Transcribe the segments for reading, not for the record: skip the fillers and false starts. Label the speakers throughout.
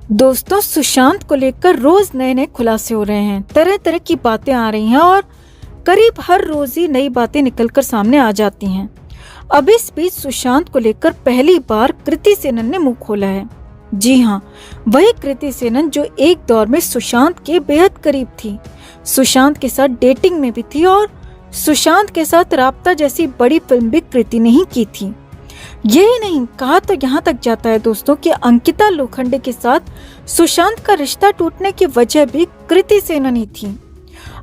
Speaker 1: दोस्तों, सुशांत को लेकर रोज नए नए खुलासे हो रहे हैं। तरह तरह की बातें आ रही हैं और करीब हर रोज ही नई बातें निकलकर सामने आ जाती हैं। अब इस बीच सुशांत को लेकर पहली बार कृति सेनन ने मुंह खोला है। जी हाँ, वही कृति सेनन जो एक दौर में सुशांत के बेहद करीब थी, सुशांत के साथ डेटिंग में भी थी और सुशांत के साथ राब्ता जैसी बड़ी फिल्म भी कृति ने ही की थी। यही नहीं, कहा तो यहाँ तक जाता है दोस्तों कि अंकिता लोखंडे के साथ सुशांत का रिश्ता टूटने की वजह भी कृति सेनन ही थी।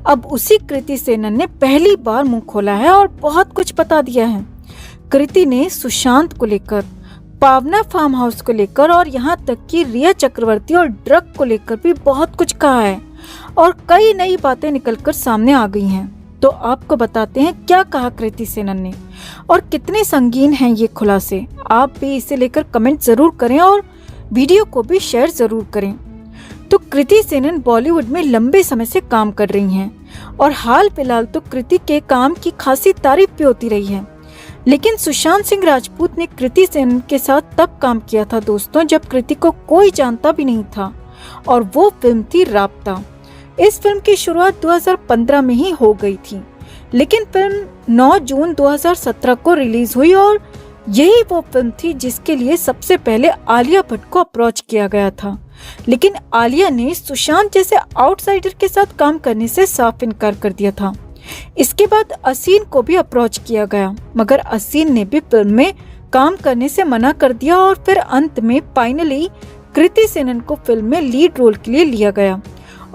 Speaker 1: अब उसी कृति सेनन ने पहली बार मुंह खोला है और बहुत कुछ बता दिया है। कृति ने सुशांत को लेकर, पावना फार्म हाउस को लेकर और यहाँ तक कि रिया चक्रवर्ती और ड्रग को लेकर भी बहुत कुछ कहा है और कई नई बातें निकलकर सामने आ गई हैं। तो आपको बताते हैं क्या कहा कृति सेनन ने और कितने संगीन हैं ये खुलासे। आप भी इसे लेकर कमेंट जरूर करें और वीडियो को भी शेयर जरूर करें। तो कृति सेनन बॉलीवुड में लंबे समय से काम कर रही हैं और हाल फिलहाल तो कृति के काम की खासी तारीफ भी होती रही है। लेकिन सुशांत सिंह राजपूत ने कृति सेनन के साथ तब काम किया था दोस्तों जब कृति को कोई जानता भी नहीं था और वो फिल्म थी राब्ता। इस फिल्म की शुरुआत 2015 में ही हो गई थी, लेकिन फिल्म 9 जून 2017 को रिलीज हुई और यही वो फिल्म थी जिसके लिए सबसे पहले आलिया भट्ट को अप्रोच किया गया था। लेकिन आलिया ने सुशांत जैसे आउटसाइडर के साथ काम करने से साफ इनकार कर दिया था। इसके बाद असीन को भी अप्रोच किया गया, मगर असीन ने भी फिल्म में काम करने से मना कर दिया और फिर अंत में फाइनली कृति सेनन को फिल्म में लीड रोल के लिए लिया गया।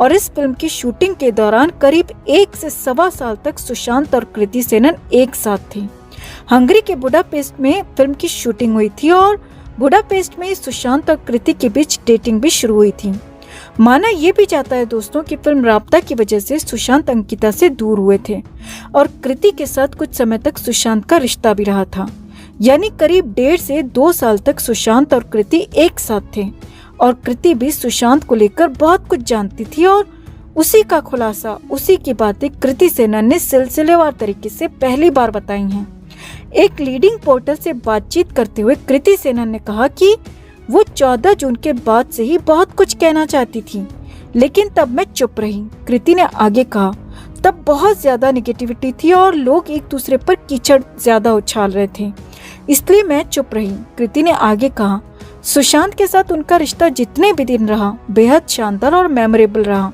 Speaker 1: और इस फिल्म की शूटिंग के दौरान करीब 1 से सवा साल तक सुशांत और कृति सेनन एक साथ थे। हंगरी के बुडापेस्ट में फिल्म की शूटिंग हुई थी और बुडापेस्ट में सुशांत और कृति के बीच डेटिंग भी शुरू हुई थी। माना ये भी जाता है दोस्तों कि फिल्म राब्ता की वजह से सुशांत अंकिता से दूर हुए थे और कृति के साथ कुछ समय तक सुशांत का रिश्ता भी रहा था। यानी करीब 1.5 से 2 साल तक सुशांत और कृति एक साथ थे और कृति भी सुशांत को लेकर बहुत कुछ जानती थी और उसी का खुलासा, उसी की बातें कृति सेनन ने सिलसिलेवार तरीके से पहली बार बताई हैं। एक लीडिंग पोर्टल से बातचीत करते हुए कृति सेनन ने कहा कि वो 14 जून के बाद से ही बहुत कुछ कहना चाहती थी, लेकिन तब मैं चुप रही। कृति ने आगे कहा, तब बहुत ज्यादा नेगेटिविटी थी और लोग एक दूसरे पर कीचड़ ज्यादा उछाल रहे थे, इसलिए मैं चुप रही। कृति ने आगे कहा, सुशांत के साथ उनका रिश्ता जितने भी दिन रहा बेहद शानदार और मेमोरेबल रहा,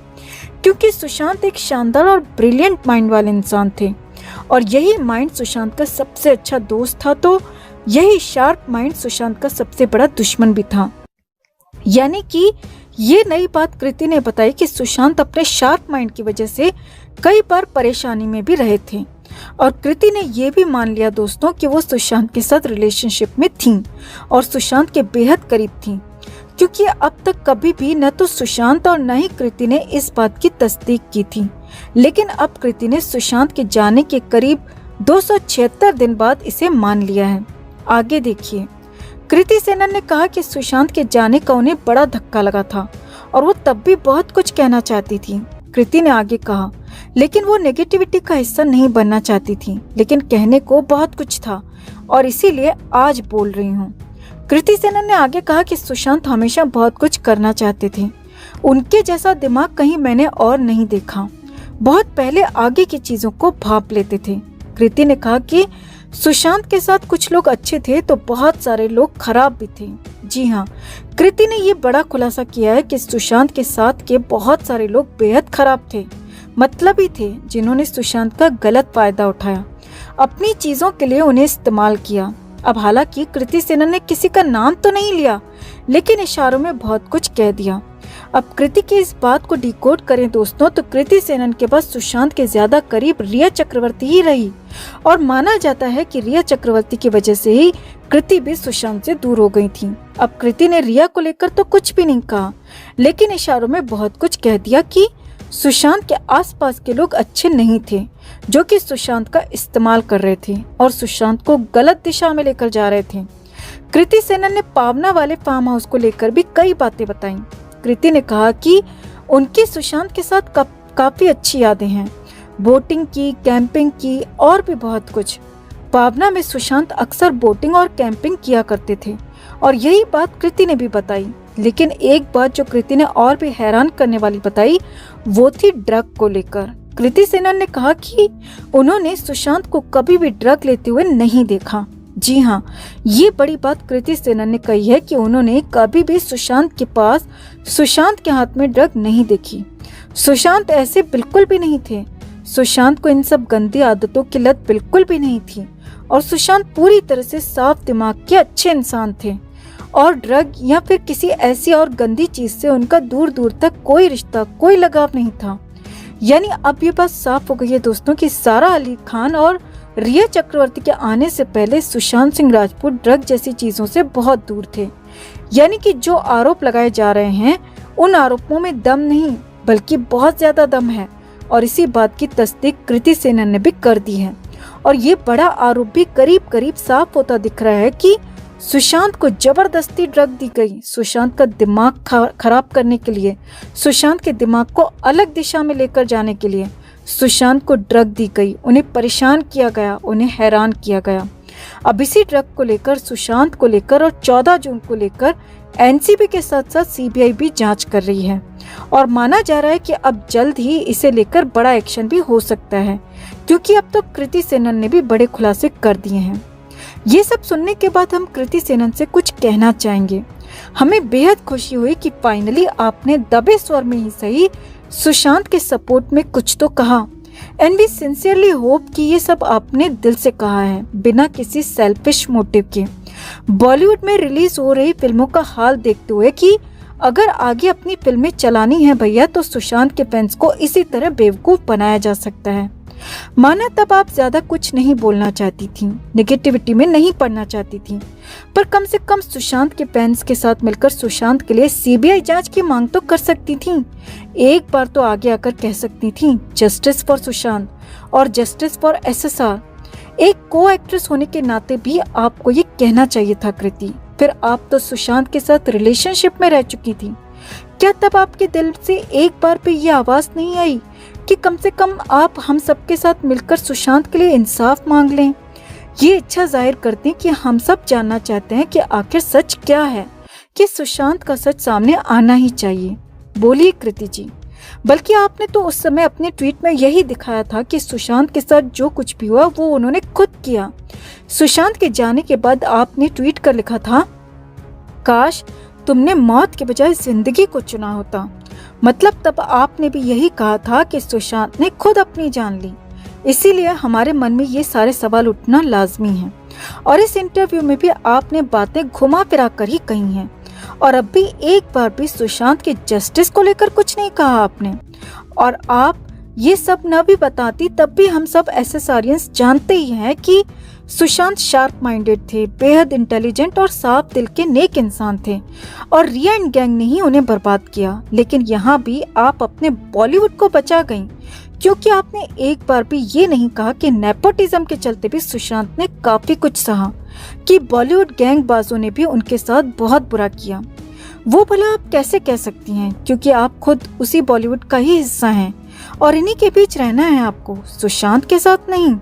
Speaker 1: क्योंकि सुशांत एक शानदार और ब्रिलियंट माइंड वाले इंसान थे और यही माइंड सुशांत का सबसे अच्छा दोस्त था, तो यही शार्प माइंड सुशांत का सबसे बड़ा दुश्मन भी था। यानी कि ये नई बात कृति ने बताई कि सुशांत अपने शार्प माइंड की वजह से कई बार परेशानी में भी रहे थे और कृति ने ये भी मान लिया दोस्तों कि वो सुशांत के साथ रिलेशनशिप में थीं और सुशांत के बेहद करीब थीं, क्योंकि अब तक कभी भी न तो सुशांत और न ही कृति ने इस बात की तस्दीक की थी। लेकिन अब कृति ने सुशांत के जाने के करीब 276 दिन बाद इसे मान लिया है। आगे देखिए, कृति सेनन ने कहा कि सुशांत के जाने का उन्हें बड़ा धक्का लगा था और वो तब भी बहुत कुछ कहना चाहती थी। कृति ने आगे कहा, लेकिन वो नेगेटिविटी का हिस्सा नहीं बनना चाहती थी, लेकिन कहने को बहुत कुछ था और इसीलिए आज बोल रही हूँ। कृति सेनन ने आगे कहा कि सुशांत हमेशा बहुत कुछ करना चाहते थे, उनके जैसा दिमाग कहीं मैंने और नहीं देखा, बहुत पहले आगे की चीजों को भांप लेते थे। कृति ने कहा कि सुशांत के साथ कुछ लोग अच्छे थे तो बहुत सारे लोग खराब भी थे। जी हाँ, कृति ने ये बड़ा खुलासा किया है कि सुशांत के साथ के बहुत सारे लोग बेहद खराब थे, मतलबी थे, जिन्होंने सुशांत का गलत फायदा उठाया, अपनी चीजों के लिए उन्हें इस्तेमाल किया। अब हालांकि कृति सेनन ने किसी का नाम तो नहीं लिया, लेकिन इशारों में बहुत कुछ कह दिया। अब कृति की इस बात को डिकोड करें दोस्तों, तो कृति सेनन के पास सुशांत के ज्यादा करीब रिया चक्रवर्ती ही रही और माना जाता है कि रिया चक्रवर्ती की वजह से ही कृति भी सुशांत से दूर हो गई थी। अब कृति ने रिया को लेकर तो कुछ भी नहीं कहा, लेकिन इशारों में बहुत कुछ कह दिया कि सुशांत के आसपास के लोग अच्छे नहीं थे, जो कि सुशांत का इस्तेमाल कर रहे थे और सुशांत को गलत दिशा में लेकर जा रहे थे। कृति सेनन ने पावना वाले फार्म हाउस को लेकर भी कई बातें बताई। कृति ने कहा कि उनकी सुशांत के साथ काफी अच्छी यादें हैं, बोटिंग की, कैंपिंग की और भी बहुत कुछ। पावना में सुशांत अक्सर बोटिंग और कैंपिंग किया करते थे और यही बात कृति ने भी बताई। लेकिन एक बात जो कृति ने और भी हैरान करने वाली बताई वो थी ड्रग को लेकर। कृति सेनन ने कहा कि उन्होंने सुशांत को कभी भी ड्रग लेते हुए नहीं देखा। जी हाँ, ये बड़ी बात कृति सेनन ने कही है कि उन्होंने कभी भी सुशांत के हाथ में ड्रग नहीं देखी। सुशांत ऐसे बिल्कुल भी नहीं थे। सुशांत को इन सब गंदी आदतों की लत बिल्कुल भी नहीं थी और सुशांत पूरी तरह से साफ दिमाग के अच्छे इंसान थे और ड्रग या फिर किसी ऐसी और गंदी चीज से उनका दूर दूर तक कोई रिश्ता, कोई लगाव नहीं था। यानी अब ये बात साफ हो गई है दोस्तों कि सारा अली खान और रिया चक्रवर्ती के आने से पहले सुशांत सिंह राजपूत ड्रग जैसी चीजों से बहुत दूर थे। यानी कि जो आरोप लगाए जा रहे हैं उन आरोपों में दम नहीं बल्कि बहुत ज्यादा दम है और इसी बात की तस्दीक कृति सेनन ने भी कर दी है। और ये बड़ा आरोप भी करीब करीब साफ होता दिख रहा है कि सुशांत को जबरदस्ती ड्रग दी गई, सुशांत का दिमाग खराब करने के लिए, सुशांत के दिमाग को अलग दिशा में लेकर जाने के लिए सुशांत को ड्रग दी गई, उन्हें परेशान किया गया, उन्हें हैरान किया गया। अब इसी ड्रग को लेकर, सुशांत को लेकर और 14 जून को लेकर एनसीबी के साथ साथ सीबीआई भी जांच कर रही है और माना जा रहा है कि अब जल्द ही इसे लेकर बड़ा एक्शन भी हो सकता है क्योंकि अब तो कृति सेनन ने भी बड़े खुलासे कर दिए हैं। ये सब सुनने के बाद हम कृति सेनन से कुछ कहना चाहेंगे। हमें बेहद खुशी हुई कि फाइनली आपने दबे स्वर में ही सही सुशांत के सपोर्ट में कुछ तो कहा एंड वी सिंसियरली होप कि ये सब आपने दिल से कहा है बिना किसी सेल्फिश मोटिव के। बॉलीवुड में रिलीज हो रही फिल्मों का हाल देखते हुए कि अगर आगे अपनी फिल्में चलानी है भैया तो सुशांत के फैंस को इसी तरह बेवकूफ बनाया जा सकता है। माना तब आप ज्यादा कुछ नहीं बोलना चाहती थी, नेगेटिविटी में नहीं पड़ना चाहती थी, पर कम से कम सुशांत के फैंस के साथ मिलकर सुशांत के लिए सीबीआई जांच की मांग तो कर सकती थी। एक बार तो आगे आकर कह सकती थी जस्टिस फॉर सुशांत और जस्टिस फॉर एसएसआर। एक को एक्ट्रेस होने के नाते भी आपको ये कहना चाहिए था कृति। फिर आप तो सुशांत के साथ रिलेशनशिप में रह चुकी थी। क्या तब आपके दिल से एक बार भी ये आवाज नहीं आई कि कम से कम आप हम सबके साथ मिलकर सुशांत के लिए इंसाफ मांग लें? ये इच्छा जाहिर करते हैं कि हम सब जानना चाहते हैं कि आखिर सच क्या है, कि सुशांत का सच सामने आना ही चाहिए। बोलिए कृति जी। बल्कि आपने तो उस समय अपने ट्वीट में यही दिखाया था कि सुशांत के साथ जो कुछ भी हुआ वो उन्होंने खुद किया। सुशांत के जाने के बाद आपने ट्वीट कर लिखा था, काश तुमने मौत के बजाय जिंदगी को चुना होता। मतलब तब आपने भी यही कहा था कि सुशांत ने खुद अपनी जान ली, इसीलिए हमारे मन में ये सारे सवाल उठना लाजमी है। और इस इंटरव्यू में भी आपने बातें घुमा फिरा कर ही कही हैं और अब भी एक बार भी सुशांत के जस्टिस को लेकर कुछ नहीं कहा आपने। और आप ये सब न भी बताती तब भी हम सब एसएसआरियंस जानते ही हैं कि सुशांत शार्प माइंडेड थे, बेहद इंटेलिजेंट और साफ दिल के नेक इंसान थे और रिया एंड गैंग ने ही उन्हें बर्बाद किया। लेकिन यहाँ भी आप अपने बॉलीवुड को बचा गईं क्योंकि आपने एक बार भी ये नहीं कहा कि नेपोटिज्म के चलते भी सुशांत ने काफी कुछ सहा, कि बॉलीवुड गैंगबाजों ने भी उनके साथ बहुत बुरा किया। वो भला आप कैसे कह सकती हैं, क्योंकि आप खुद उसी बॉलीवुड का ही हिस्सा हैं और इन्हीं के बीच रहना है आपको, सुशांत के साथ नहीं।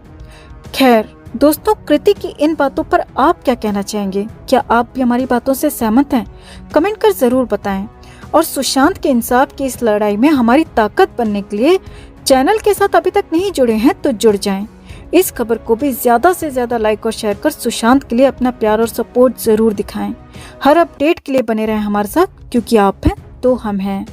Speaker 1: खैर दोस्तों, कृति की इन बातों पर आप क्या कहना चाहेंगे? क्या आप भी हमारी बातों से सहमत हैं? कमेंट कर जरूर बताएं। और सुशांत के इंसाफ की इस लड़ाई में हमारी ताकत बनने के लिए चैनल के साथ अभी तक नहीं जुड़े हैं तो जुड़ जाएं। इस खबर को भी ज्यादा से ज्यादा लाइक और शेयर कर सुशांत के लिए अपना प्यार और सपोर्ट जरूर दिखाएं। हर अपडेट के लिए बने रहें हमारे साथ, क्योंकि आप हैं तो हम हैं।